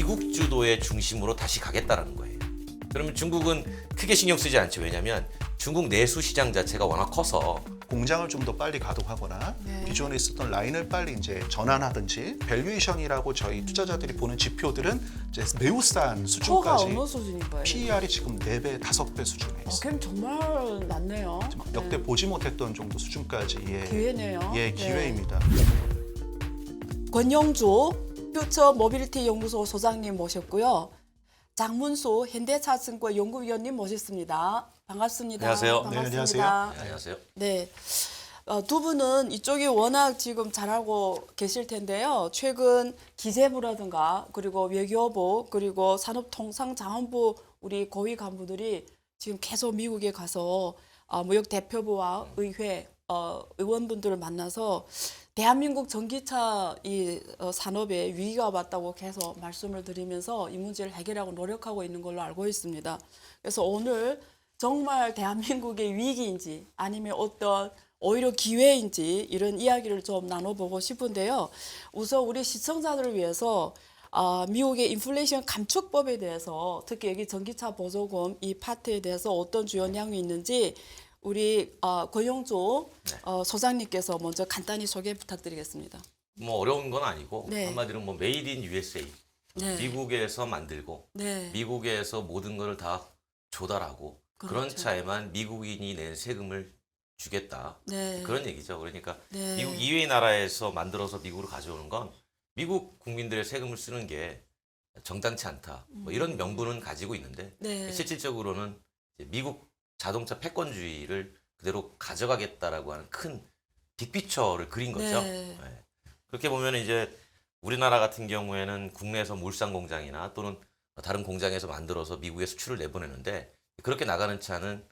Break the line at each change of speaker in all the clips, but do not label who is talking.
미국 주도의 중심으로 다시 가겠다라는 거예요. 그러면 중국은 크게 신경 쓰지 않죠. 왜냐하면 중국 내수 시장 자체가 워낙 커서
공장을 좀 더 빨리 가동하거나
네.
기존에 있었던 라인을 빨리 이제 전환하든지 밸류에이션이라고 저희 투자자들이 보는 지표들은 이제 매우 싼
코가
수준까지
어느 수준인가요?
PER이 지금 4배, 5배 수준에 있어요.
그럼 정말 낮네요.
역대 보지 못했던 정도 수준까지
기회네요.
예,
네.
기회입니다.
권영주 퓨처 모빌리티 연구소 소장님 모셨고요. 장문수 현대차증권 연구위원님 모셨습니다. 반갑습니다.
안녕하세요.
네,
반갑습니다.
안녕하세요.
네, 안녕하세요.
네. 두 분은 이쪽이 워낙 지금 잘하고 계실 텐데요. 최근 기재부라든가 그리고 외교부 그리고 산업통상자원부 우리 고위 간부들이 지금 계속 미국에 가서 무역 대표부와 의회 의원분들을 만나서 대한민국 전기차 이 산업에 위기가 왔다고 계속 말씀을 드리면서 이 문제를 해결하고 노력하고 있는 걸로 알고 있습니다. 그래서 오늘 정말 대한민국의 위기인지 아니면 어떤 오히려 기회인지 이런 이야기를 좀 나눠보고 싶은데요. 우선 우리 시청자들을 위해서 미국의 인플레이션 감축법에 대해서 특히 여기 전기차 보조금 이 파트에 대해서 어떤 주요 내용이 있는지 우리 권영주 소장님께서 먼저 간단히 소개 부탁드리겠습니다.
뭐 어려운 건 아니고
네.
한마디로 뭐 메이드 인 USA
네.
미국에서 만들고
네.
미국에서 모든 걸 다 조달하고 그런
그렇죠.
차에만 미국인이 낸 세금을 주겠다.
네.
그런 얘기죠. 그러니까
네.
미국 이외의 나라에서 만들어서 미국으로 가져오는 건 미국 국민들의 세금을 쓰는 게 정당치 않다. 뭐 이런 명분은 가지고 있는데
네.
실질적으로는 이제 미국 자동차 패권주의를 그대로 가져가겠다라고 하는 큰 빅피처를 그린 거죠.
네.
네. 그렇게 보면 이제 우리나라 같은 경우에는 국내에서 물산 공장이나 또는 다른 공장에서 만들어서 미국에 수출을 내보내는데 그렇게 나가는 차는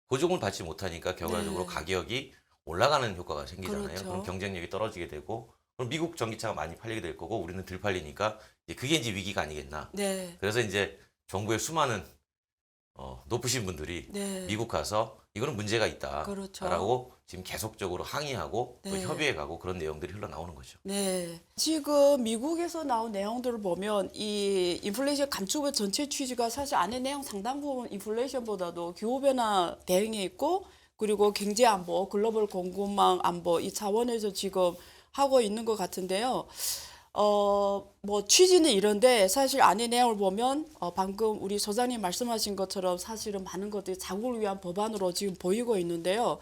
보조금을 받지 못하니까 결과적으로
네.
가격이 올라가는 효과가 생기잖아요.
그렇죠.
그럼 경쟁력이 떨어지게 되고 그럼 미국 전기차가 많이 팔리게 될 거고 우리는 덜 팔리니까 이제 그게 이제 위기가 아니겠나.
네.
그래서 이제 정부의 수많은 높으신 분들이
네.
미국 가서 이거는 문제가 있다라고
그렇죠.
지금 계속적으로 항의하고 또
네.
협의해 가고 그런 내용들이 흘러나오는 거죠.
네. 지금 미국에서 나온 내용들을 보면 이 인플레이션 감축의 전체 취지가 사실 안에 내용 상당 부분 인플레이션보다도 기후변화 대응에 있고 그리고 경제 안보, 글로벌 공급망 안보 이 차원에서 지금 하고 있는 것 같은데요. 뭐 취지는 이런데 사실 안에 내용을 보면 방금 우리 소장님 말씀하신 것처럼 사실은 많은 것들이 자국을 위한 법안으로 지금 보이고 있는데요.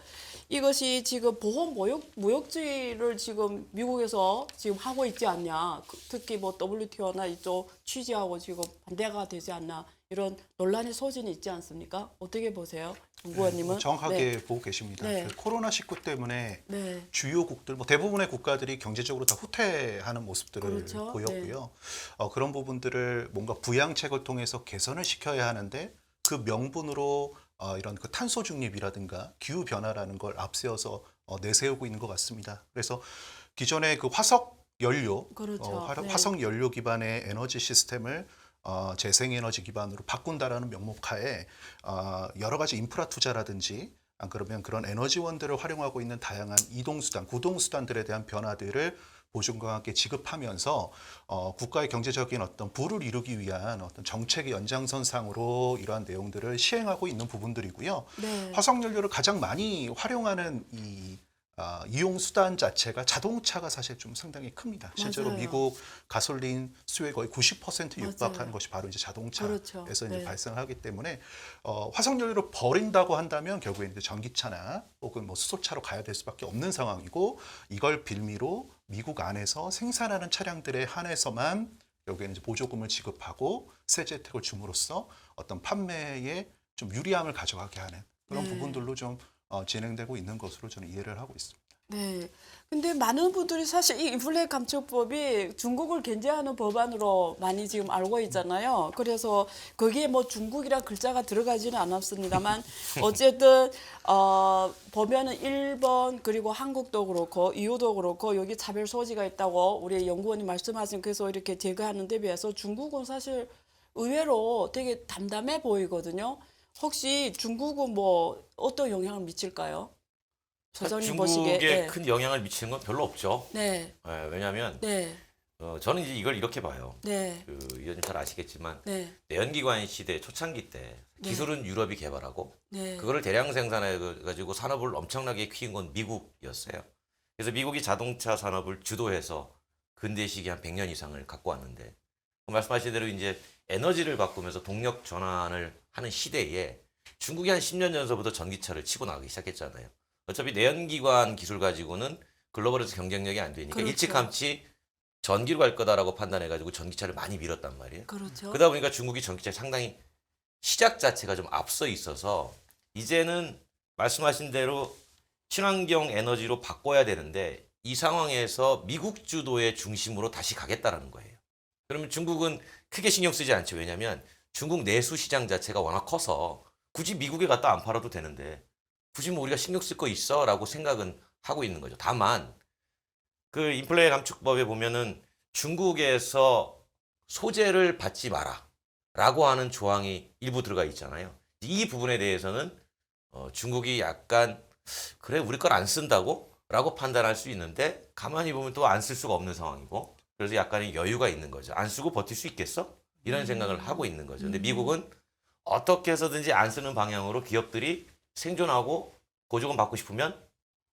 이것이 지금 보험 무역주의를 지금 미국에서 지금 하고 있지 않냐. 특히 뭐 WTO나 이쪽 취지하고 지금 반대가 되지 않나. 이런 논란의 소진이 있지 않습니까? 어떻게 보세요? 연구원님은?
정확하게 보고 계십니다.
네.
그 코로나19 때문에
네.
주요국들, 뭐 대부분의 국가들이 경제적으로 다 후퇴하는 모습들을
그렇죠.
보였고요. 그런 부분들을 뭔가 부양책을 통해서 개선을 시켜야 하는데 그 명분으로 이런 그 탄소 중립이라든가 기후 변화라는 걸 앞세워서 내세우고 있는 것 같습니다. 그래서 기존의 그 화석 연료,
그렇죠. 네.
화석 연료 기반의 에너지 시스템을 재생에너지 기반으로 바꾼다라는 명목하에 여러 가지 인프라 투자라든지 안 그러면 그런 에너지원들을 활용하고 있는 다양한 이동수단, 구동수단들에 대한 변화들을 보증과 함께 지급하면서 국가의 경제적인 어떤 부를 이루기 위한 어떤 정책의 연장선상으로 이러한 내용들을 시행하고 있는 부분들이고요.
네.
화석연료를 가장 많이 활용하는 이 이용 수단 자체가 자동차가 사실 좀 상당히 큽니다. 실제로
맞아요.
미국 가솔린 수요의 거의 90% 육박하는
맞아요.
것이 바로 이제 자동차에서
그렇죠.
이제
네.
발생하기 때문에 화석연료를 버린다고 한다면 결국에 이제 전기차나 혹은 뭐 수소차로 가야 될 수밖에 없는 상황이고 이걸 빌미로 미국 안에서 생산하는 차량들에 한해서만 결국에는 이제 보조금을 지급하고 세제 혜택을 줌으로써 어떤 판매에 좀 유리함을 가져가게 하는 그런
네.
부분들로 좀 진행되고 있는 것으로 저는 이해를 하고 있습니다.
네. 근데 많은 분들이 사실 이 인플레 감축법이 중국을 견제하는 법안으로 많이 지금 알고 있잖아요. 그래서 거기에 뭐 중국이란 글자가 들어가지는 않았습니다만 어쨌든 보면은 일본 그리고 한국도 그렇고 EU도 그렇고 여기 차별 소지가 있다고 우리 연구원이 말씀하신 그래서 이렇게 제거하는 데 비해서 중국은 사실 의외로 되게 담담해 보이거든요. 혹시 중국은 뭐 어떤 영향을 미칠까요? 소장님
중국에
보시기에.
큰 영향을 미치는 건 별로 없죠.
네.
왜냐하면
네.
저는 이제 이걸 이렇게 봐요.
네.
그 위원님 잘 아시겠지만
네.
내연기관 시대 초창기 때
네.
기술은 유럽이 개발하고
네.
그거를 대량 생산해 가지고 산업을 엄청나게 키운 건 미국이었어요. 그래서 미국이 자동차 산업을 주도해서 근대 시기 한 100년 이상을 갖고 왔는데 말씀하신 대로 이제 에너지를 바꾸면서 동력 전환을 하는 시대에 중국이 한 10년 전서부터 전기차를 치고 나가기 시작했잖아요. 어차피 내연기관 기술 가지고는 글로벌에서 경쟁력이 안 되니까
그렇죠.
일찌감치 전기로 갈 거다라고 판단해가지고 전기차를 많이 밀었단 말이에요.
그렇죠.
그러다 보니까 중국이 전기차에 상당히 시작 자체가 좀 앞서 있어서 이제는 말씀하신 대로 친환경 에너지로 바꿔야 되는데 이 상황에서 미국 주도의 중심으로 다시 가겠다라는 거예요. 그러면 중국은 크게 신경 쓰지 않죠. 왜냐하면 중국 내수 시장 자체가 워낙 커서 굳이 미국에 갖다 안 팔아도 되는데 굳이 뭐 우리가 신경 쓸 거 있어? 라고 생각은 하고 있는 거죠. 다만 그 인플레 감축법에 보면은 중국에서 소재를 받지 마라 라고 하는 조항이 일부 들어가 있잖아요. 이 부분에 대해서는 중국이 약간 그래 우리 걸 안 쓴다고? 라고 판단할 수 있는데 가만히 보면 또 안 쓸 수가 없는 상황이고 그래서 약간의 여유가 있는 거죠. 안 쓰고 버틸 수 있겠어? 이런 생각을 하고 있는 거죠. 근데 미국은 어떻게 해서든지 안 쓰는 방향으로 기업들이 생존하고 보조금 받고 싶으면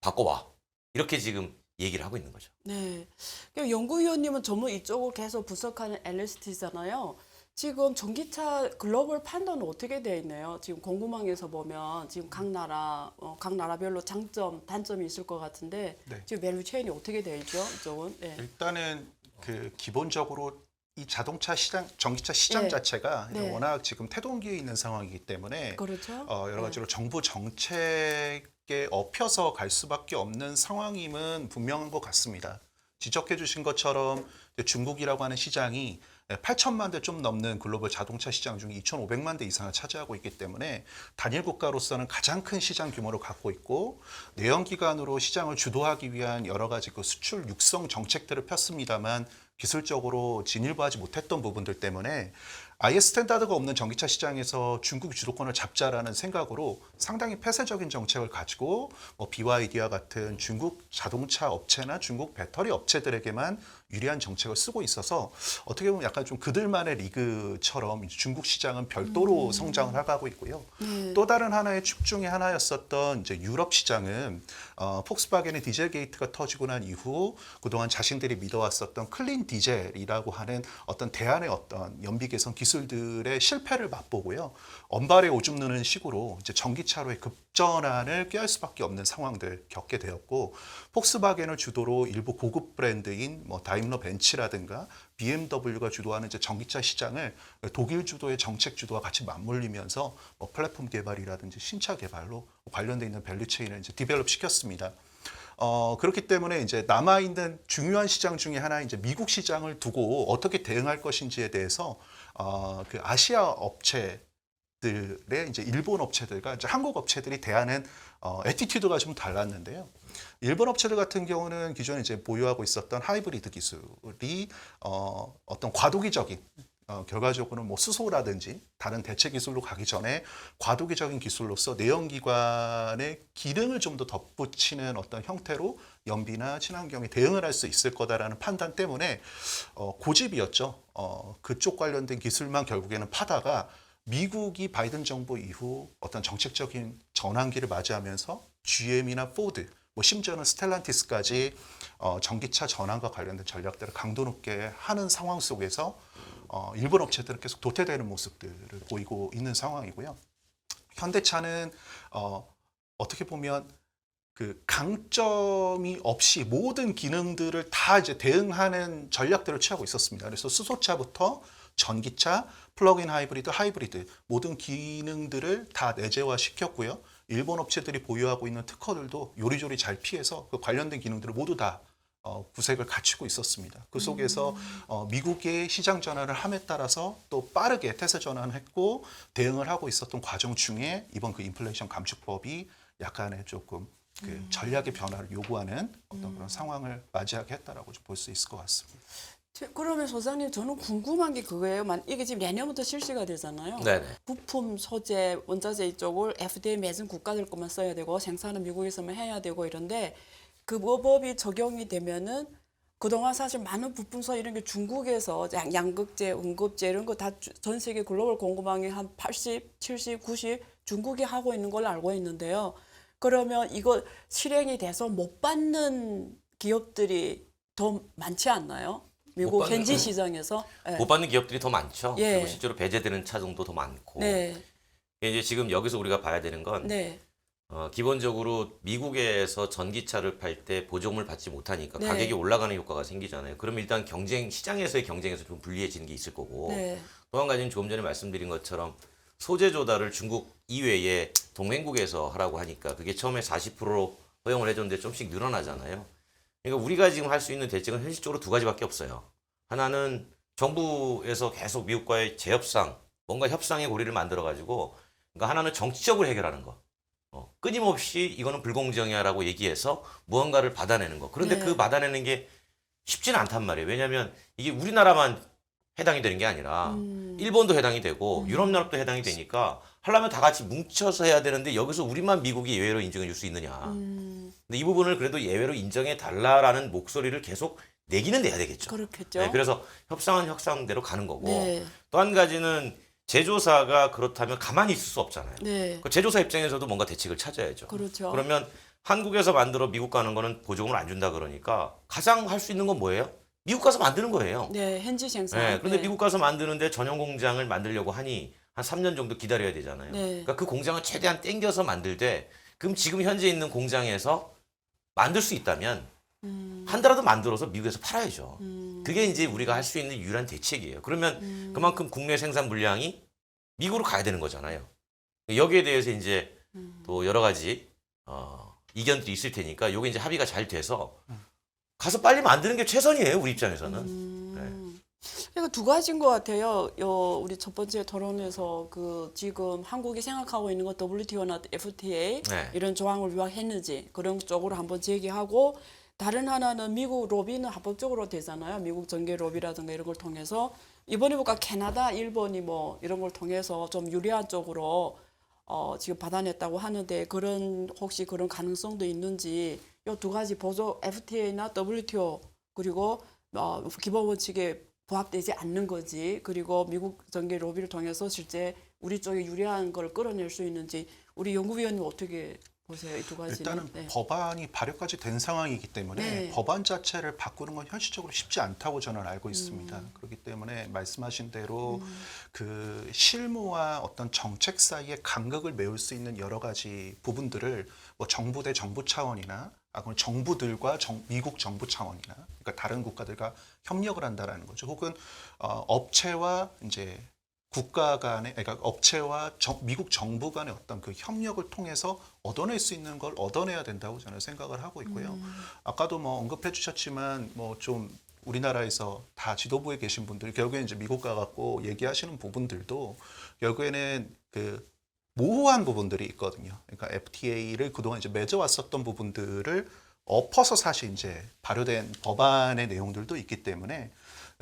바꿔와. 이렇게 지금 얘기를 하고 있는 거죠.
네. 그럼 연구위원님은 전문 이쪽을 계속 분석하는 LST잖아요. 지금 전기차 글로벌 판단은 어떻게 되어 있나요? 지금 공급망에서 보면 지금 각 나라별로 장점, 단점이 있을 것 같은데
네.
지금 밸류 체인이 어떻게 되어 있죠? 이쪽은? 네.
일단은 그 기본적으로 이 자동차 시장, 전기차 시장
네.
자체가
네.
워낙 지금 태동기에 있는 상황이기 때문에
그렇죠.
여러 가지로 정부 정책에 업혀서 갈 수밖에 없는 상황임은 분명한 것 같습니다. 지적해 주신 것처럼 중국이라고 하는 시장이 8천만 대 좀 넘는 글로벌 자동차 시장 중 2,500만 대 이상을 차지하고 있기 때문에 단일 국가로서는 가장 큰 시장 규모를 갖고 있고 내연기관으로 시장을 주도하기 위한 여러 가지 그 수출 육성 정책들을 폈습니다만 기술적으로 진일보하지 못했던 부분들 때문에 아예 스탠다드가 없는 전기차 시장에서 중국이 주도권을 잡자라는 생각으로 상당히 폐쇄적인 정책을 가지고 BYD와 같은 중국 자동차 업체나 중국 배터리 업체들에게만 유리한 정책을 쓰고 있어서 어떻게 보면 약간 좀 그들만의 리그처럼 중국 시장은 별도로 성장을 하고 있고요. 또 다른 하나의 축 중에 하나였었던 이제 유럽 시장은 폭스바겐의 디젤 게이트가 터지고 난 이후 그동안 자신들이 믿어왔었던 클린 디젤이라고 하는 어떤 대안의 어떤 연비 개선 기술들의 실패를 맛보고요. 언발에 오줌 누는 식으로 이제 전기차로의 급전환을 꾀할 수밖에 없는 상황들 겪게 되었고 폭스바겐을 주도로 일부 고급 브랜드인 다임러 벤츠라든가 BMW가 주도하는 이제 전기차 시장을 독일 주도의 정책 주도와 같이 맞물리면서 플랫폼 개발이라든지 신차 개발로 관련돼 있는 밸류 체인을 이제 디벨롭 시켰습니다. 그렇기 때문에 이제 남아 있는 중요한 시장 중에 하나 이제 미국 시장을 두고 어떻게 대응할 것인지에 대해서 그 아시아 업체들의 이제 일본 업체들과 이제 한국 업체들이 대하는 애티튜드가 좀 달랐는데요. 일본 업체들 같은 경우는 기존에 이제 보유하고 있었던 하이브리드 기술이 어떤 과도기적인 결과적으로는 수소라든지 다른 대체 기술로 가기 전에 과도기적인 기술로서 내연기관의 기능을 좀 더 덧붙이는 어떤 형태로 연비나 친환경에 대응을 할 수 있을 거다라는 판단 때문에 고집이었죠. 그쪽 관련된 기술만 결국에는 파다가 미국이 바이든 정부 이후 어떤 정책적인 전환기를 맞이하면서 GM이나 포드 심지어는 스텔란티스까지 전기차 전환과 관련된 전략들을 강도 높게 하는 상황 속에서 일본 업체들은 계속 도태되는 모습들을 보이고 있는 상황이고요. 현대차는 어떻게 보면 그 강점이 없이 모든 기능들을 다 이제 대응하는 전략들을 취하고 있었습니다. 그래서 수소차부터 전기차, 플러그인 하이브리드 모든 기능들을 다 내재화 시켰고요. 일본 업체들이 보유하고 있는 특허들도 요리조리 잘 피해서 그 관련된 기능들을 모두 다 구색을 갖추고 있었습니다. 그 속에서 미국의 시장 전환을 함에 따라서 또 빠르게 태세 전환을 했고 대응을 하고 있었던 과정 중에 이번 그 인플레이션 감축법이 약간의 조금 그 전략의 변화를 요구하는 어떤 그런 상황을 맞이하게 했다라고 볼 수 있을 것 같습니다.
그러면 소장님 저는 궁금한 게 그거예요. 이게 지금 내년부터 실시가 되잖아요.
네네.
부품, 소재, 원자재 이쪽을 FDA 맺은 국가들 것만 써야 되고 생산은 미국에서만 해야 되고 이런데 그 법이 적용이 되면은 그동안 사실 많은 부품서 이런 게 중국에서 양극재, 음극재 이런 거 다 전 세계 글로벌 공급망이 한 80, 70, 90 중국이 하고 있는 걸로 알고 있는데요. 그러면 이거 실행이 돼서 못 받는 기업들이 더 많지 않나요? 미국
받는
현지 시장에서. 네.
못 받는 기업들이 더 많죠.
예.
그리고 실제로 배제되는 차종도 더 많고.
네.
이제 지금 여기서 우리가 봐야 되는 건
네.
기본적으로 미국에서 전기차를 팔 때 보조금을 받지 못하니까
네.
가격이 올라가는 효과가 생기잖아요. 그러면 일단 시장에서의 경쟁에서 좀 불리해지는 게 있을 거고
네.
또 한 가지는 조금 전에 말씀드린 것처럼 소재 조달을 중국 이외에 동맹국에서 하라고 하니까 그게 처음에 40%로 허용을 해줬는데 좀씩 늘어나잖아요. 그러니까 우리가 지금 할 수 있는 대책은 현실적으로 두 가지밖에 없어요. 하나는 정부에서 계속 미국과의 재협상, 뭔가 협상의 고리를 만들어가지고 그러니까 하나는 정치적으로 해결하는 거. 끊임없이 이거는 불공정이야라고 얘기해서 무언가를 받아내는 거. 그런데
네.
그 받아내는 게 쉽지는 않단 말이에요. 왜냐하면 이게 우리나라만 해당이 되는 게 아니라 일본도 해당이 되고 유럽연합도 해당이 되니까 하려면 다 같이 뭉쳐서 해야 되는데 여기서 우리만 미국이 예외로 인정해 줄 수 있느냐. 근데 이 부분을 그래도 예외로 인정해 달라라는 목소리를 계속 내기는 내야 되겠죠.
그렇겠죠.
네, 그래서 협상은 협상대로 가는 거고
네.
또 한 가지는 제조사가 그렇다면 가만히 있을 수 없잖아요.
네.
그 제조사 입장에서도 뭔가 대책을 찾아야죠.
그렇죠.
그러면 한국에서 만들어 미국 가는 거는 보조금을 안 준다 그러니까 가장 할 수 있는 건 뭐예요? 미국 가서 만드는 거예요.
네, 현지 생산.
네, 그런데
네.
미국 가서 만드는데 전용 공장을 만들려고 하니 한 3년 정도 기다려야 되잖아요.
네.
그러니까 그 공장을 최대한 땡겨서 만들되 그럼 지금 현재 있는 공장에서 만들 수 있다면 한 달라도 만들어서 미국에서 팔아야죠. 그게 이제 우리가 할 수 있는 유일한 대책이에요. 그러면 그만큼 국내 생산 물량이 미국으로 가야 되는 거잖아요. 여기에 대해서 이제 또 여러 가지 이견들이 있을 테니까 이게 이제 합의가 잘 돼서 가서 빨리 만드는 게 최선이에요. 우리 입장에서는.
그러니까 두 가지인 것 같아요. 우리 첫 번째 토론에서 그 지금 한국이 생각하고 있는 거 WTO나 FTA
네.
이런 조항을 요약했는지 그런 쪽으로 한번 제기하고 다른 하나는 미국 로비는 합법적으로 되잖아요. 미국 정계 로비라든가 이런 걸 통해서 이번에 보니까 캐나다, 일본이 뭐 이런 걸 통해서 좀 유리한 쪽으로 지금 받아냈다고 하는데 혹시 그런 가능성도 있는지 이 두 가지 보조 FTA나 WTO 그리고 기본 원칙에 부합되지 않는 거지 그리고 미국 정계 로비를 통해서 실제 우리 쪽에 유리한 걸 끌어낼 수 있는지 우리 연구위원님 어떻게 보세요? 이 두 가지는.
일단은
네.
법안이 발효까지 된 상황이기 때문에
네.
법안 자체를 바꾸는 건 현실적으로 쉽지 않다고 저는 알고 있습니다. 그렇기 때문에 말씀하신 대로 그 실무와 어떤 정책 사이의 간극을 메울 수 있는 여러 가지 부분들을 뭐 정부 대 정부 차원이나 그럼 정부들과 미국 정부 차원이나 그러니까 다른 국가들과 협력을 한다라는 거죠. 혹은 업체와 이제 국가 간의 그러니까 업체와 미국 정부 간의 어떤 그 협력을 통해서 얻어낼 수 있는 걸 얻어내야 된다고 저는 생각을 하고 있고요. 아까도 뭐 언급해 주셨지만 뭐 좀 우리나라에서 다 지도부에 계신 분들이 결국에 이제 미국 가갖고 얘기하시는 부분들도 결국에는 그 모호한 부분들이 있거든요. 그러니까 FTA를 그동안 이제 맺어왔었던 부분들을 엎어서 사실 이제 발효된 법안의 내용들도 있기 때문에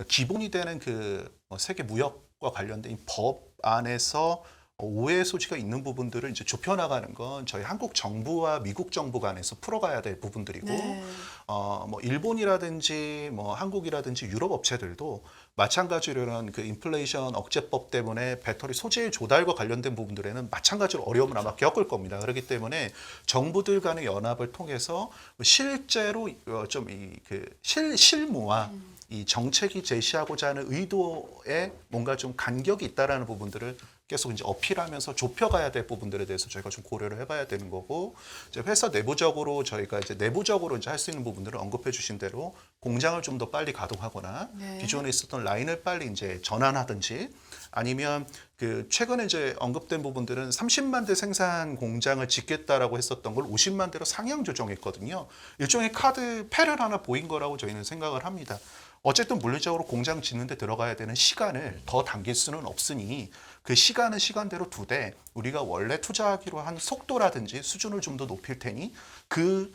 기본이 되는 그 세계 무역과 관련된 이 법 안에서 오해 소지가 있는 부분들을 이제 좁혀나가는 건 저희 한국 정부와 미국 정부 간에서 풀어가야 될 부분들이고
네.
뭐 일본이라든지 뭐 한국이라든지 유럽 업체들도 마찬가지로 이런 그 인플레이션 억제법 때문에 배터리 소재 조달과 관련된 부분들에는 마찬가지로 어려움을 아마 겪을 겁니다. 그렇기 때문에 정부들 간의 연합을 통해서 실제로 좀 이 그 실무와 이 정책이 제시하고자 하는 의도에 뭔가 좀 간격이 있다라는 부분들을 계속 이제 어필하면서 좁혀가야 될 부분들에 대해서 저희가 좀 고려를 해봐야 되는 거고 이제 회사 내부적으로 저희가 이제 내부적으로 이제 할 수 있는 부분들을 언급해 주신 대로 공장을 좀 더 빨리 가동하거나
네.
기존에 있었던 라인을 빨리 이제 전환하든지 아니면 그 최근에 이제 언급된 부분들은 30만 대 생산 공장을 짓겠다라고 했었던 걸 50만 대로 상향 조정했거든요. 일종의 카드 패를 하나 보인 거라고 저희는 생각을 합니다. 어쨌든 물리적으로 공장 짓는 데 들어가야 되는 시간을 더 당길 수는 없으니 그 시간은 시간대로 두되 우리가 원래 투자하기로 한 속도라든지 수준을 좀 더 높일 테니 그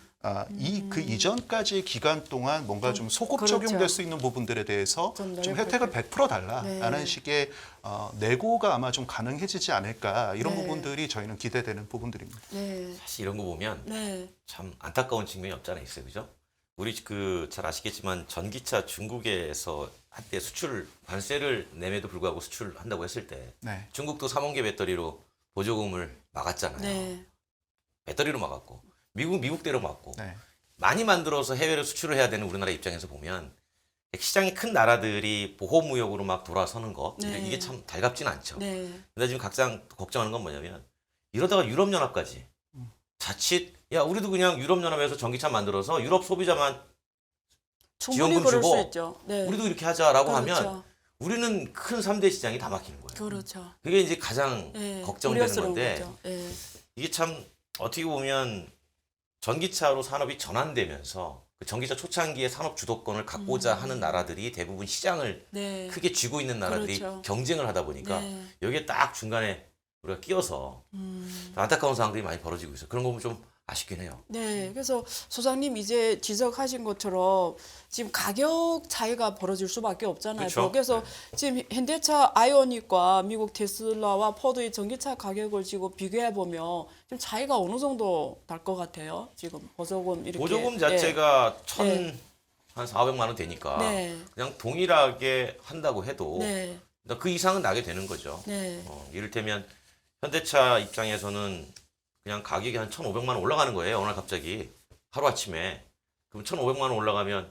이전까지의 기간 동안 뭔가 좀 소급
그렇죠.
적용될 수 있는 부분들에 대해서
좀
좀
넓을
혜택을
때.
100% 달라라는
네.
식의 내고가 아마 좀 가능해지지 않을까 이런
네.
부분들이 저희는 기대되는 부분들입니다.
네.
사실 이런 거 보면
네.
참 안타까운 측면이 없지 않아 있어요. 그죠? 우리 그 잘 아시겠지만 전기차 중국에서 한때 수출 관세를 내매도 불구하고 수출한다고 했을 때
네.
중국도 삼원계 배터리로 보조금을 막았잖아요.
네.
배터리로 막았고 미국대로 막고
네.
많이 만들어서 해외로 수출을 해야 되는 우리나라 입장에서 보면 시장이 큰 나라들이 보호무역으로 막 돌아서는 거
네.
이게 참 달갑진 않죠.
네.
근데 지금 각장 걱정하는 건 뭐냐면 이러다가 유럽연합까지 자칫 야 우리도 그냥 유럽연합에서 전기차 만들어서 유럽 소비자만
충분히
지원금
그럴
주고
수 있죠. 네.
우리도 이렇게 하자라고
그렇죠.
하면 우리는 큰 3대 시장이 다 막히는 거예요.
그렇죠.
그게 이제 가장
네.
걱정되는
우려스러운
건데
거죠. 네.
이게 참 어떻게 보면 전기차로 산업이 전환되면서 그 전기차 초창기에 산업 주도권을 갖고자 하는 나라들이 대부분 시장을
네.
크게 쥐고 있는 나라들이
그렇죠.
경쟁을 하다 보니까
네.
여기에 딱 중간에 우리가 끼어서 안타까운 상황들이 많이 벌어지고 있어요. 그런 거 보면 좀 아쉽긴 해요.
네, 그래서 소장님 이제 지적하신 것처럼 지금 가격 차이가 벌어질 수밖에 없잖아요.
그렇죠.
그래서 지금 현대차 아이오닉과 미국 테슬라와 포드의 전기차 가격을 지금 비교해 보면 지금 차이가 어느 정도 날 것 같아요. 지금 보조금 이렇게
보조금 자체가
네.
한 400만 원 되니까
네.
그냥 동일하게 한다고 해도
네,
그 이상은 나게 되는 거죠.
네,
이를테면 현대차 입장에서는 그냥 가격이 한 1,500만 원 올라가는 거예요. 어느 날 갑자기 하루아침에. 그럼 1,500만 원 올라가면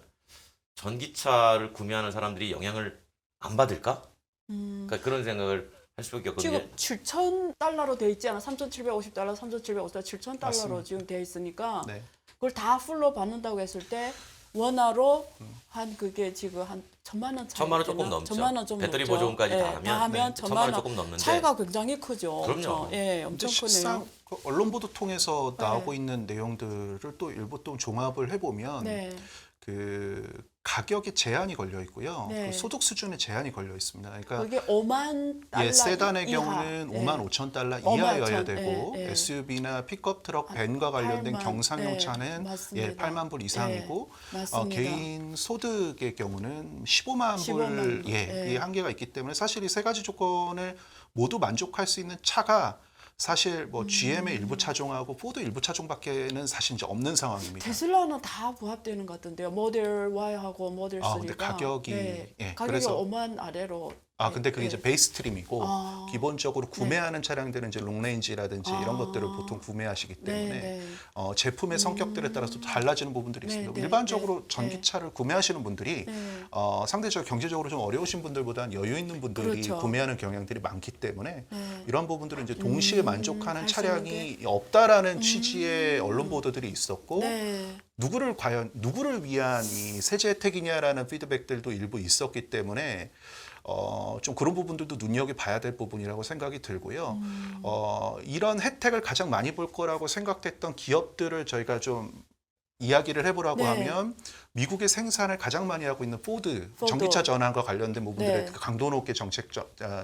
전기차를 구매하는 사람들이 영향을 안 받을까? 그러니까 그런 생각을 할 수밖에 없거든요.
지금 7,000달러로 돼 있지 않아? 3,750달러, 3,750달러, 7,000달러로
맞습니다.
지금 돼 있으니까
네.
그걸 다 풀로 받는다고 했을 때 원화로 한 그게 지금 한 1,000만 원 차이
1,000만 원 조금 넘죠.
1,000만 원 좀
배터리
넘죠.
보조금까지 다
예,
하면,
다 하면
1,000만
1,000만
원
원
조금 넘는데
차이가 굉장히 크죠.
그럼요.
그렇죠? 예,
근데
엄청
실상
크네요.
그 언론 보도 통해서 나오고
네.
있는 내용들을 또 일부 또 종합을 해보면
네.
그 가격에 제한이 걸려 있고요.
네.
그 소득 수준에 제한이 걸려 있습니다. 그러니까
그게 5만 달러
세단의
이하.
경우는
예.
5만 5천 달러
5만
이하여야
5천,
되고
예, 예.
SUV나 픽업 트럭 밴과 관련된
8만,
경상용
예,
차는
맞습니다.
8만 불 이상이고
맞습니다.
개인 소득의 경우는 15만
15만
불
불.
예,
예.
이 한계가 있기 때문에 사실 이 세 가지 조건을 모두 만족할 수 있는 차가 사실 뭐 GM의 일부 차종하고 포드 일부 차종밖에는 사실 이제 없는 상황입니다.
테슬라는 다 부합되는 것 같은데요. 모델 Y하고 모델 3가.
근데 가격이, 예,
가격이
그래서
5만 아래로.
근데 그게
예.
이제 베이스 트림이고
아.
기본적으로 구매하는 차량들은 이제 롱레인지라든지 이런 것들을 보통 구매하시기 때문에
네.
제품의 성격들에 따라서 또 달라지는 부분들이
네,
있습니다.
네,
일반적으로
네,
전기차를 구매하시는 분들이
네.
상대적으로 경제적으로 좀 어려우신 분들보다는 여유 있는 분들이
그렇죠.
구매하는 경향들이 많기 때문에
네.
이런 부분들은 이제 동시에 만족하는
할수
차량이 없다라는 취지의 언론 보도들이 있었고
네.
누구를 위한 이 세제 혜택이냐라는 피드백들도 일부 있었기 때문에 좀 그런 부분들도 눈여겨봐야 될 부분이라고 생각이 들고요. 이런 혜택을 가장 많이 볼 거라고 생각됐던 기업들을 저희가 좀 이야기를 해보라고
네.
하면 미국의 생산을 가장 많이 하고 있는 포드
포드.
전기차 전환과 관련된 부분들의
네.
그 강도 높게 정책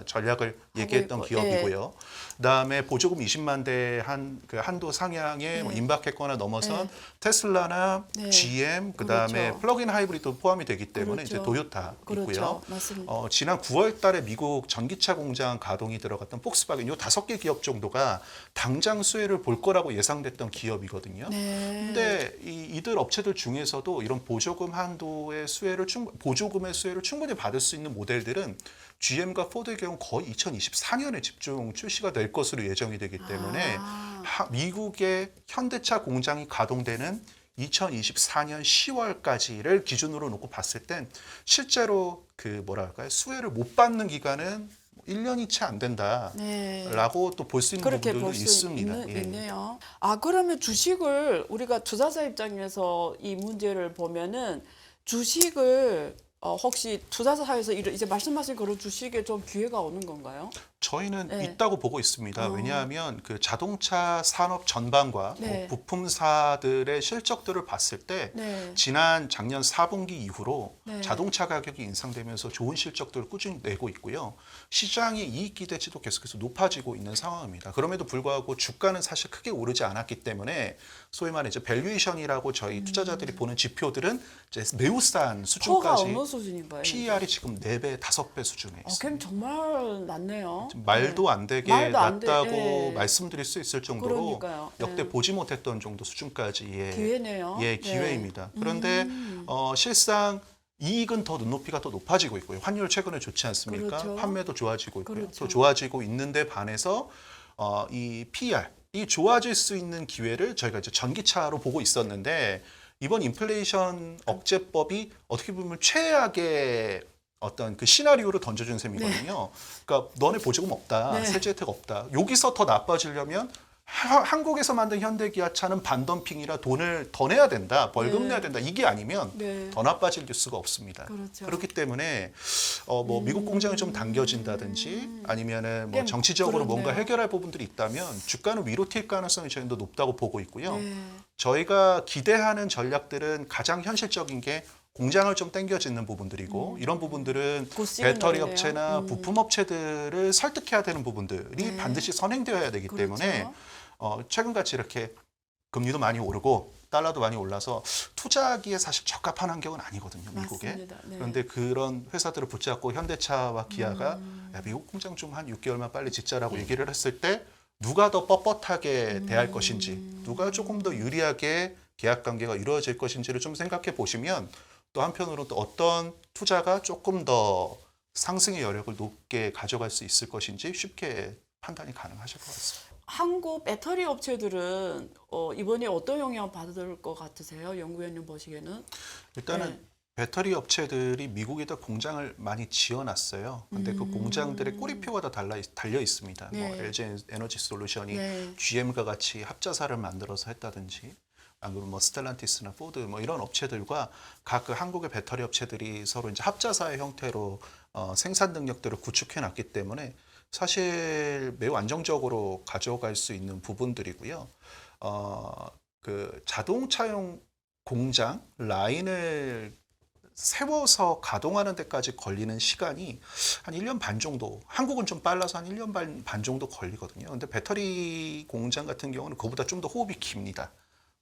전략을 얘기했던
있고,
기업이고요. 그다음에 보조금 20만 대 그 한도 상향에 뭐 임박했거나 넘어선
네.
테슬라나
네.
GM 그다음에
그렇죠.
플러그인 하이브리드 포함이 되기 때문에
그렇죠.
이제 도요타
그렇죠.
있고요.
맞습니다.
지난 9월 달에 미국 전기차 공장 가동이 들어갔던 폭스바겐 요 5개 기업 정도가 당장 수혜를 볼 거라고 예상됐던 기업이거든요.
네.
근데 이들 업체들 중에서도 이런 보조금의 수혜를 충분히 받을 수 있는 모델들은 GM과 포드의 경우 거의 2024년에 집중 출시가 될 것으로 예정이 되기 때문에 미국의 현대차 공장이 가동되는 2024년 10월까지를 기준으로 놓고 봤을 땐 실제로 수혜를 못 받는 기간은 1년이 채 안 된다라고
네.
또 볼 수 있는
그렇게
부분들도
볼 수
있습니다.
있네요. 그러면 주식을 우리가 투자자 입장에서 이 문제를 보면은 주식을 혹시 투자사에서 이제 말씀하신 그런 주식에 좀 기회가 오는 건가요?
저희는
네.
있다고 보고 있습니다. 왜냐하면 그 자동차 산업 전반과
네.
부품사들의 실적들을 봤을 때
네.
작년 4분기 이후로
네.
자동차 가격이 인상되면서 좋은 실적들을 꾸준히 내고 있고요. 시장의 이익 기대치도 계속해서 높아지고 있는 상황입니다. 그럼에도 불구하고 주가는 사실 크게 오르지 않았기 때문에 소위 말해 이제 밸류에이션이라고 저희 투자자들이 보는 지표들은 이제 매우 싼
포가
수준까지
어느 수준인 거예요?
PER이 지금 4배, 5배 수준에 있습니다.
그럼 정말 낮네요.
지금 말도 안 되게
말도 안 돼.
낮다고
네.
말씀드릴 수 있을 정도로
그러니까요.
역대
네.
보지 못했던 정도 수준까지의
기회네요.
예,
네.
기회입니다. 그런데 실상 이익은 더 눈높이가 더 높아지고 있고요. 환율 최근에 좋지 않습니까?
그렇죠.
판매도 좋아지고 있고요.
그렇죠.
더 좋아지고 있는데 반해서 이 PER, 이 좋아질 수 있는 기회를 저희가 이제 전기차로 보고 있었는데 이번 인플레이션 억제법이 어떻게 보면 최악의 어떤 그 시나리오를 던져준 셈이거든요. 그러니까 너네 보조금 없다,
네.
세제 혜택 없다. 여기서 더 나빠지려면 한국에서 만든 현대기아차는 반덤핑이라 돈을 더 내야 된다, 벌금
네.
내야 된다. 이게 아니면
네.
더 나빠질 수가 없습니다.
그렇죠.
그렇기 때문에 뭐 미국 공장이 좀 당겨진다든지 아니면은 뭐
꽤
정치적으로
그렇네요.
뭔가 해결할 부분들이 있다면 주가는 위로 튈 가능성이 저희는 더 높다고 보고 있고요.
네.
저희가 기대하는 전략들은 가장 현실적인 게 공장을 좀 당겨짓는 부분들이고 이런 부분들은
곧 시그널이네요.
배터리 업체나 부품 업체들을 설득해야 되는 부분들이
네.
반드시 선행되어야 되기
그렇죠.
때문에 최근같이 이렇게 금리도 많이 오르고 달러도 많이 올라서 투자하기에 사실 적합한 환경은 아니거든요, 미국에.
맞습니다. 네.
그런데 그런 회사들을 붙잡고 현대차와 기아가 야, 미국 공장 좀 한 6개월만 빨리 짓자라고 얘기를 했을 때 누가 더 뻣뻣하게 대할 것인지, 누가 조금 더 유리하게 계약 관계가 이루어질 것인지를 좀 생각해 보시면 또 한편으로 또 어떤 투자가 조금 더 상승의 여력을 높게 가져갈 수 있을 것인지 쉽게 판단이 가능하실 것 같습니다.
한국 배터리 업체들은 이번에 어떤 영향 받을 것 같으세요? 연구위원님 보시기에는?
일단은
네.
배터리 업체들이 미국에다 공장을 많이 지어놨어요. 근데 그 공장들의 꼬리표가 다 달려 있습니다.
네.
뭐 LG 에너지 솔루션이
네.
GM과 같이 합자사를 만들어서 했다든지, 안 그러면 뭐 스텔란티스나 포드 뭐 이런 업체들과 각 그 한국의 배터리 업체들이 서로 이제 합자사의 형태로 생산 능력들을 구축해 놨기 때문에 사실 매우 안정적으로 가져갈 수 있는 부분들이고요. 그 자동차용 공장 라인을 세워서 가동하는 데까지 걸리는 시간이 한 1년 반 정도, 한국은 좀 빨라서 한 1년 반 정도 걸리거든요. 근데 배터리 공장 같은 경우는 그보다 좀 더 호흡이 깁니다.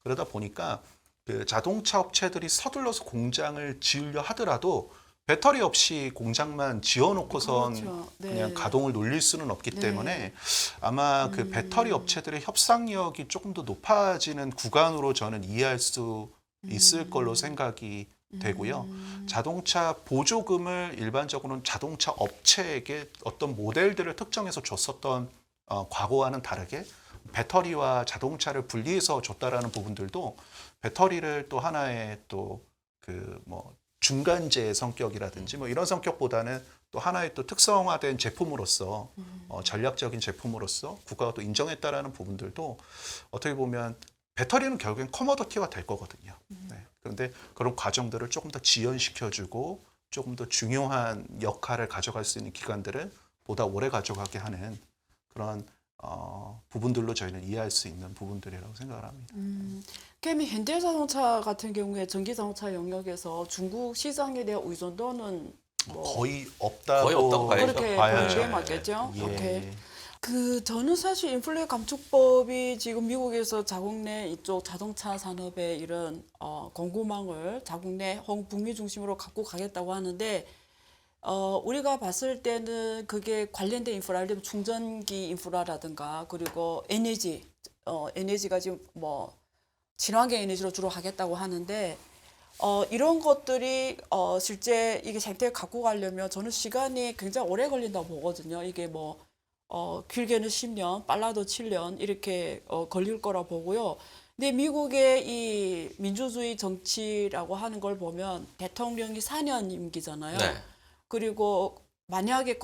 그러다 보니까 그 자동차 업체들이 서둘러서 공장을 지으려 하더라도 배터리 없이 공장만 지어놓고선
그렇죠. 네.
그냥 가동을 놀릴 수는 없기
네.
때문에 아마 그 배터리 업체들의 협상력이 조금 더 높아지는 구간으로 저는 이해할 수 있을 걸로 생각이 되고요. 자동차 보조금을 일반적으로는 자동차 업체에게 어떤 모델들을 특정해서 줬었던 과거와는 다르게 배터리와 자동차를 분리해서 줬다라는 부분들도 배터리를 또 하나의 또 그 뭐 중간재 성격이라든지 뭐 이런 성격보다는 또 하나의 또 특성화된 제품으로서 전략적인 제품으로서 국가가 또 인정했다라는 부분들도 어떻게 보면 배터리는 결국엔 커머더티가 될 거거든요. 네. 그런데 그런 과정들을 조금 더 지연시켜주고 조금 더 중요한 역할을 가져갈 수 있는 기관들을 보다 오래 가져가게 하는 그런 부분들로 저희는 이해할 수 있는 부분들이라고 생각을 합니다.
그럼 현대자동차 같은 경우에 전기자동차 영역에서 중국 시장에 대한 의존도는 뭐
거의 없다고
거의 없다고 봐야죠.
그렇게
봐야죠.
보는 게 맞겠죠?
예.
오케이. 저는 사실 인플레 감축법이 지금 미국에서 자국 내 이쪽 자동차 산업의 이런 공급망을 자국 내 북미 중심으로 갖고 가겠다고 하는데 우리가 봤을 때는 그게 관련된 인프라, 예를 들면 충전기 인프라라든가 그리고 에너지가 지금 뭐 친환경 에너지로 주로 하겠다고 하는데 이런 것들이 실제 이게 생태에 갖고 가려면 저는 시간이 굉장히 오래 걸린다고 보거든요. 이게 뭐 길게는 10년, 빨라도 7년 이렇게 걸릴 거라 보고요. 근데 미국의 이 민주주의 정치라고 하는 걸 보면 대통령이 4년 임기잖아요.
네.
그리고 만약에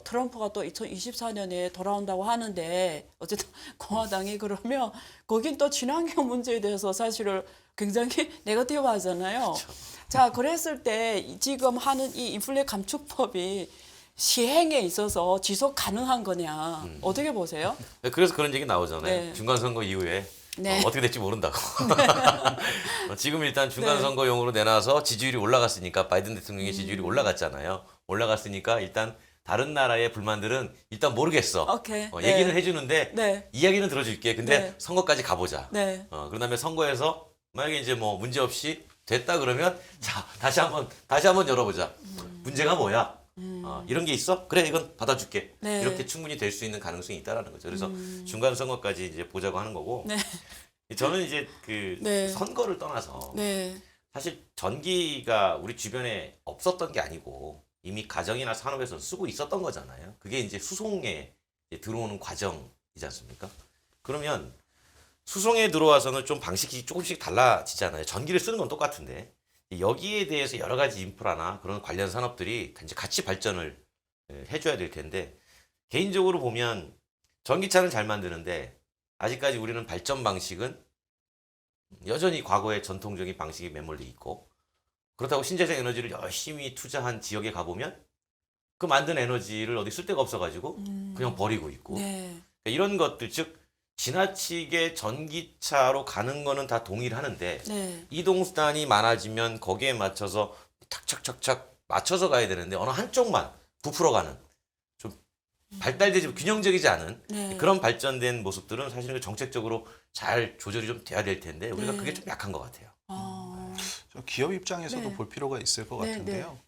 트럼프가 또 2024년에 돌아온다고 하는데 어쨌든 공화당이 그러면 거긴 또 친환경 문제에 대해서 사실은 굉장히 네거티브 하잖아요.
그렇죠.
자, 그랬을 때 지금 하는 이 인플레 감축법이 시행에 있어서 지속 가능한 거냐 어떻게 보세요?
네, 그래서 그런 얘기 나오잖아요.
네.
중간선거 이후에
네.
어떻게 될지 모른다고. 지금 일단 중간선거용으로 내놔서 지지율이 올라갔으니까 바이든 대통령의 지지율이 올라갔잖아요. 올라갔으니까 일단 다른 나라의 불만들은 일단 모르겠어.
오케이. 네.
얘기는 해주는데
네.
이야기는 들어줄게. 근데
네.
선거까지 가보자.
네.
그런 다음에 선거에서 만약에 이제 뭐 문제 없이 됐다 그러면 자 다시 한번 열어보자. 문제가 뭐야? 이런 게 있어? 그래 이건 받아줄게.
네.
이렇게 충분히 될 수 있는 가능성이 있다라는 거죠. 그래서 중간 선거까지 이제 보자고 하는 거고.
네.
저는 이제 그
네.
선거를 떠나서
네.
사실 전기가 우리 주변에 없었던 게 아니고 이미 가정이나 산업에서 쓰고 있었던 거잖아요. 그게 이제 수송에 이제 들어오는 과정이지 않습니까? 그러면 수송에 들어와서는 좀 방식이 조금씩 달라지잖아요. 전기를 쓰는 건 똑같은데 여기에 대해서 여러 가지 인프라나 그런 관련 산업들이 이제 같이 발전을 해줘야 될 텐데 개인적으로 보면 전기차는 잘 만드는데 아직까지 우리는 발전 방식은 여전히 과거의 전통적인 방식에 매몰돼 있고 그렇다고 신재생 에너지를 열심히 투자한 지역에 가보면 그 만든 에너지를 어디 쓸 데가 없어가지고 그냥 버리고 있고
네.
그러니까 이런 것들 즉 지나치게 전기차로 가는 거는 다 동의를 하는데
네.
이동수단이 많아지면 거기에 맞춰서 탁착착착 맞춰서 가야 되는데 어느 한쪽만 부풀어가는 좀 발달되지 균형적이지 않은
네.
그런 발전된 모습들은 사실은 정책적으로 잘 조절이 좀 돼야 될 텐데 우리가
네.
그게 좀 약한 것 같아요.
좀 기업 입장에서도
네.
볼 필요가 있을 것
네,
같은데요.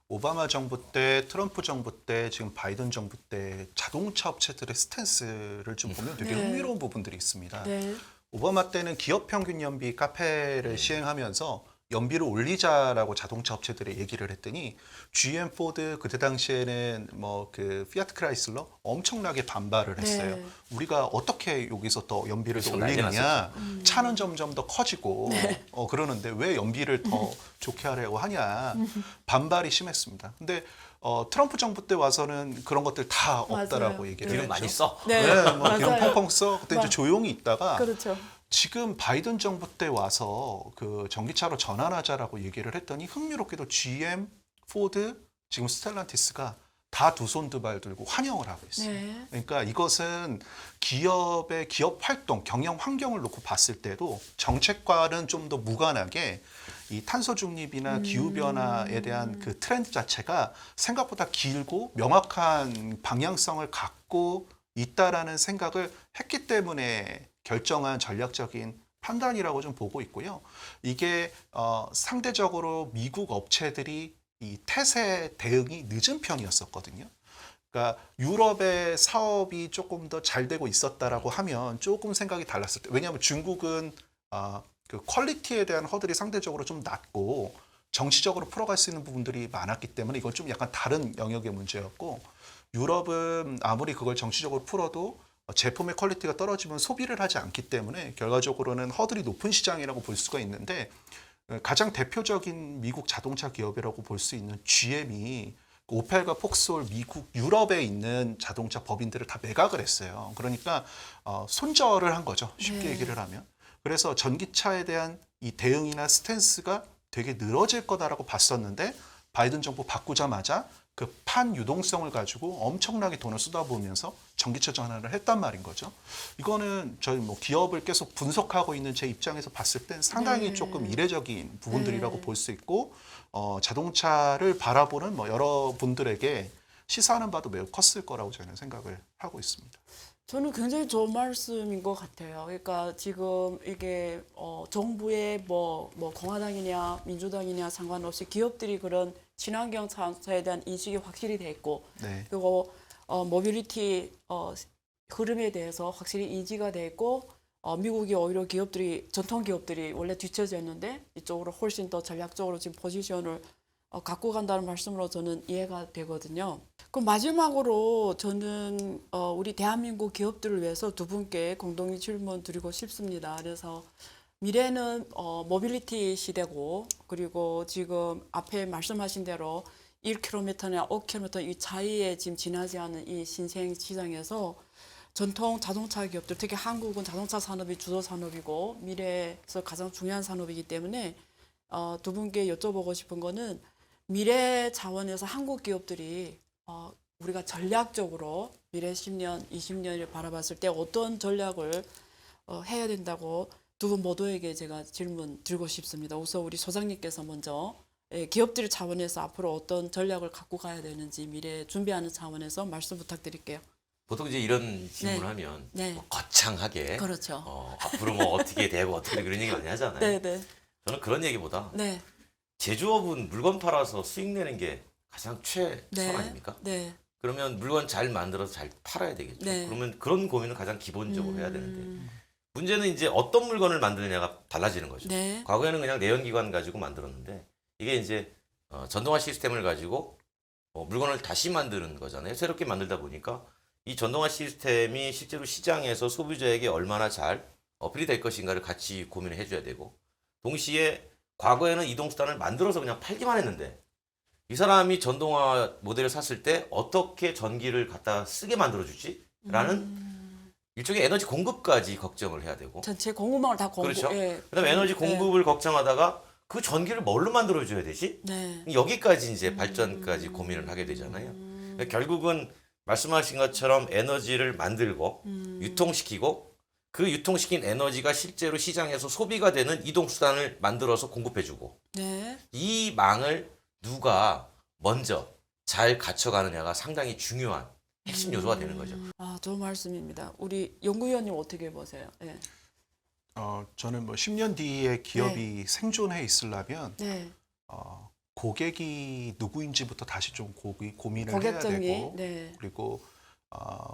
오바마 정부 때, 트럼프 정부 때, 지금 바이든 정부 때 자동차 업체들의 스탠스를 좀 보면 되게
네.
흥미로운 부분들이 있습니다.
네.
오바마 때는 기업 평균 연비 카페를 시행하면서 연비를 올리자라고 자동차 업체들에 얘기를 했더니 GM, 포드 그때 당시에는 뭐 그 피아트 크라이슬러 엄청나게 반발을 했어요.
네.
우리가 어떻게 여기서 더 연비를 더
그렇죠. 난리
올리느냐? 차는 점점 더 커지고 그러는데 왜 연비를 더 좋게 하려고 하냐? 반발이 심했습니다. 근데 트럼프 정부 때 와서는 그런 것들 다 없다라고
맞아요.
얘기를
기름
했죠.
많이 써.
네.
뭐 기름
맞아요.
펑펑 써. 그때 이제 조용히 있다가
그렇죠.
지금 바이든 정부 때 와서 그 전기차로 전환하자라고 얘기를 했더니 흥미롭게도 GM, 포드, 지금 스텔란티스가 다 두 손 두 발 들고 환영을 하고 있어요.
네.
그러니까 이것은 기업의 기업 활동, 경영 환경을 놓고 봤을 때도 정책과는 좀 더 무관하게 이 탄소 중립이나 기후 변화에 대한 그 트렌드 자체가 생각보다 길고 명확한 방향성을 갖고 있다라는 생각을 했기 때문에 결정한 전략적인 판단이라고 좀 보고 있고요. 이게 상대적으로 미국 업체들이 이 태세 대응이 늦은 편이었었거든요. 그러니까 유럽의 사업이 조금 더 잘 되고 있었다라고 하면 조금 생각이 달랐을 때, 왜냐하면 중국은 그 퀄리티에 대한 허들이 상대적으로 좀 낮고 정치적으로 풀어갈 수 있는 부분들이 많았기 때문에 이건 좀 약간 다른 영역의 문제였고, 유럽은 아무리 그걸 정치적으로 풀어도 제품의 퀄리티가 떨어지면 소비를 하지 않기 때문에 결과적으로는 허들이 높은 시장이라고 볼 수가 있는데, 가장 대표적인 미국 자동차 기업이라고 볼 수 있는 GM이 오펠과 폭스홀 미국 유럽에 있는 자동차 법인들을 다 매각을 했어요. 그러니까 손절을 한 거죠. 쉽게
네.
얘기를 하면. 그래서 전기차에 대한 이 대응이나 스탠스가 되게 늘어질 거다라고 봤었는데 바이든 정부 바꾸자마자 그 판유동성을 가지고 엄청나게 돈을 쏟아부으면서 전기차 전환을 했단 말인 거죠. 이거는 저희 뭐 기업을 계속 분석하고 있는 제 입장에서 봤을 땐 상당히
네.
조금 이례적인 부분들이라고
네.
볼 수 있고, 자동차를 바라보는 뭐 여러분들에게 시사하는 바도 매우 컸을 거라고 저는 생각을 하고 있습니다.
저는 굉장히 좋은 말씀인 것 같아요. 그러니까 지금 이게 정부의 뭐 공화당이냐 민주당이냐 상관없이 기업들이 그런 친환경 차에 대한 인식이 확실히 돼 있고,
네.
그리고 모빌리티 흐름에 대해서 확실히 인지가 돼 있고, 미국이 오히려 기업들이 전통 기업들이 원래 뒤처져 있는데 이쪽으로 훨씬 더 전략적으로 지금 포지션을 갖고 간다는 말씀으로 저는 이해가 되거든요. 그럼 마지막으로 저는 우리 대한민국 기업들을 위해서 두 분께 공동의 질문 드리고 싶습니다. 그래서 미래는 모빌리티 시대고, 그리고 지금 앞에 말씀하신 대로 1km나 5km 이 차이에 지금 지나지 않은 이 신생 시장에서 전통 자동차 기업들, 특히 한국은 자동차 산업이 주도 산업이고 미래에서 가장 중요한 산업이기 때문에 두 분께 여쭤보고 싶은 거는 미래 차원에서 한국 기업들이 우리가 전략적으로 미래 10년, 20년을 바라봤을 때 어떤 전략을 해야 된다고 두 분 모두에게 제가 질문 드리고 싶습니다. 우선 우리 소장님께서 먼저 기업들 차원에서 앞으로 어떤 전략을 갖고 가야 되는지 미래 준비하는 차원에서 말씀 부탁드릴게요.
보통 이제 이런 질문을 하면
네.
뭐 거창하게
그렇죠.
앞으로 뭐 어떻게 되고 어떻게 되고 이런 얘기 많이 하잖아요.
네, 네.
저는 그런 얘기보다
네.
제조업은 물건 팔아서 수익 내는 게 가장 최선
네.
아닙니까?
네.
그러면 물건 잘 만들어서 잘 팔아야 되겠죠.
네.
그러면 그런 고민을 가장 기본적으로 해야 되는데 문제는 이제 어떤 물건을 만드느냐가 달라지는 거죠.
네.
과거에는 그냥 내연기관 가지고 만들었는데 이게 이제 전동화 시스템을 가지고 물건을 다시 만드는 거잖아요. 새롭게 만들다 보니까 이 전동화 시스템이 실제로 시장에서 소비자에게 얼마나 잘 어필이 될 것인가를 같이 고민을 해줘야 되고 동시에 과거에는 이동수단을 만들어서 그냥 팔기만 했는데 이 사람이 전동화 모델을 샀을 때 어떻게 전기를 갖다 쓰게 만들어주지? 라는 일종의 에너지 공급까지 걱정을 해야 되고
전체 공급망을 다 공급.
그렇죠.
예.
그다음에 에너지 공급을 걱정하다가 그 전기를 뭘로 만들어줘야 되지?
네.
여기까지 이제 발전까지 고민을 하게 되잖아요. 그러니까 결국은 말씀하신 것처럼 에너지를 만들고 유통시키고 그 유통시킨 에너지가 실제로 시장에서 소비가 되는 이동수단을 만들어서 공급해주고
네.
이 망을 누가 먼저 잘 갖춰가느냐가 상당히 중요한 핵심 요소가 되는 거죠.
아, 좋은 말씀입니다. 우리 연구위원님 어떻게 보세요? 네.
저는 뭐 10년 뒤에 기업이 생존해 있으려면
네.
고객이 누구인지부터 다시 좀 고민을
고객
해야
정의.
되고
네.
그리고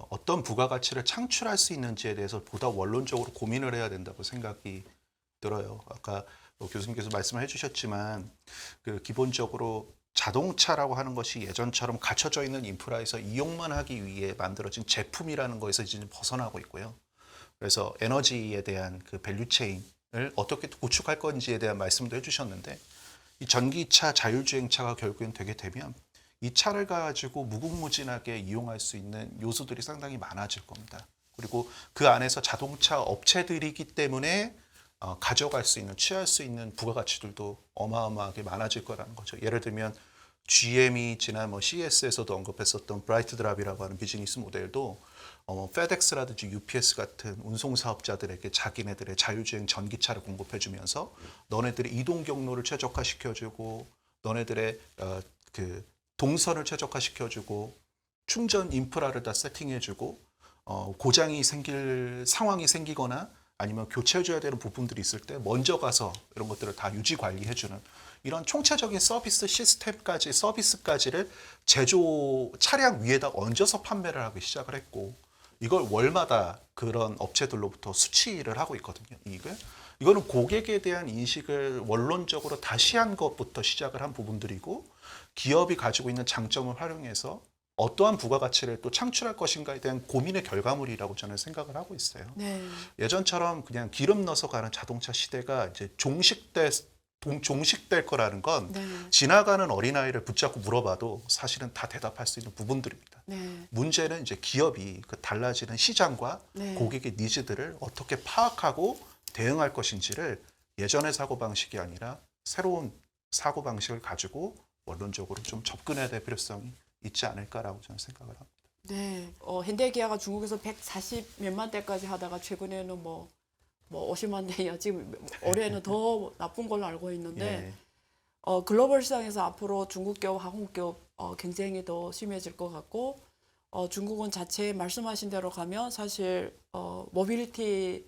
어떤 부가가치를 창출할 수 있는지에 대해서 보다 원론적으로 고민을 해야 된다고 생각이 들어요. 아까 교수님께서 말씀을 해주셨지만 그 기본적으로 자동차라고 하는 것이 예전처럼 갖춰져 있는 인프라에서 이용만 하기 위해 만들어진 제품이라는 거에서 이제 벗어나고 있고요. 그래서 에너지에 대한 그 밸류체인을 어떻게 구축할 건지에 대한 말씀도 해주셨는데 이 전기차, 자율주행차가 결국엔 되게 되면 이 차를 가지고 무궁무진하게 이용할 수 있는 요소들이 상당히 많아질 겁니다. 그리고 그 안에서 자동차 업체들이기 때문에 가져갈 수 있는, 취할 수 있는 부가가치들도 어마어마하게 많아질 거라는 거죠. 예를 들면 GM이 지난 CES에서도 언급했었던 브라이트 드랍이라고 하는 비즈니스 모델도 페덱스라든지 UPS 같은 운송 사업자들에게 자기네들의 자율주행 전기차를 공급해주면서 너네들의 이동 경로를 최적화시켜주고 너네들의 그 동선을 최적화시켜주고 충전 인프라를 다 세팅해주고 고장이 생길 상황이 생기거나 아니면 교체해줘야 되는 부분들이 있을 때 먼저 가서 이런 것들을 다 유지 관리해주는 이런 총체적인 서비스 시스템까지 서비스까지를 제조 차량 위에다 얹어서 판매를 하기 시작을 했고 이걸 월마다 그런 업체들로부터 수취를 하고 있거든요. 이거는 고객에 대한 인식을 원론적으로 다시 한 것부터 시작을 한 부분들이고 기업이 가지고 있는 장점을 활용해서 어떠한 부가가치를 또 창출할 것인가에 대한 고민의 결과물이라고 저는 생각을 하고 있어요.
네.
예전처럼 그냥 기름 넣어서 가는 자동차 시대가 이제 종식될 거라는 건
네.
지나가는 어린아이를 붙잡고 물어봐도 사실은 다 대답할 수 있는 부분들입니다.
네.
문제는 이제 기업이 그 달라지는 시장과
네.
고객의 니즈들을 어떻게 파악하고 대응할 것인지를 예전의 사고방식이 아니라 새로운 사고방식을 가지고 원론적으로 좀 접근해야 될 필요성이 있지 않을까라고 저는 생각을 합니다.
네. 현대기아가 중국에서 140몇만 대까지 하다가 최근에는 뭐 50만 대야 지금 올해는 더 나쁜 걸로 알고 있는데
예.
글로벌 시장에서 앞으로 중국 기업, 한국 기업 경쟁이 더 심해질 것 같고 중국은 자체 말씀하신 대로 가면 사실 모빌리티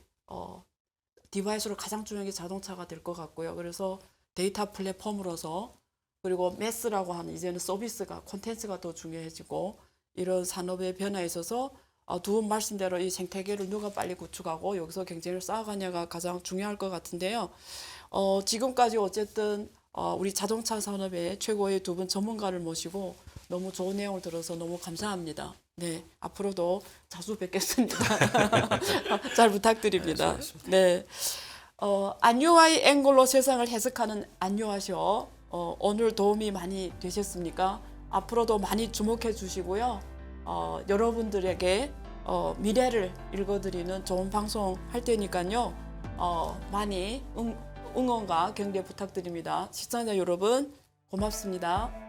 디바이스로 가장 중요한 게 자동차가 될 것 같고요. 그래서 데이터 플랫폼으로서 그리고 매스라고 하는 이제는 서비스가 콘텐츠가 더 중요해지고 이런 산업의 변화에 있어서 두 분 말씀대로 이 생태계를 누가 빨리 구축하고 여기서 경쟁을 쌓아가냐가 가장 중요할 것 같은데요. 지금까지 어쨌든 우리 자동차 산업의 최고의 두 분 전문가를 모시고 너무 좋은 내용을 들어서 너무 감사합니다. 네, 앞으로도 자주 뵙겠습니다. 잘 부탁드립니다. 네, 안유아의 앵글로 세상을 해석하는 안유아쇼. 오늘 도움이 많이 되셨습니까? 앞으로도 많이 주목해 주시고요. 여러분들에게 미래를 읽어드리는 좋은 방송 할 테니까요. 많이 응원과 격려 부탁드립니다. 시청자 여러분 고맙습니다.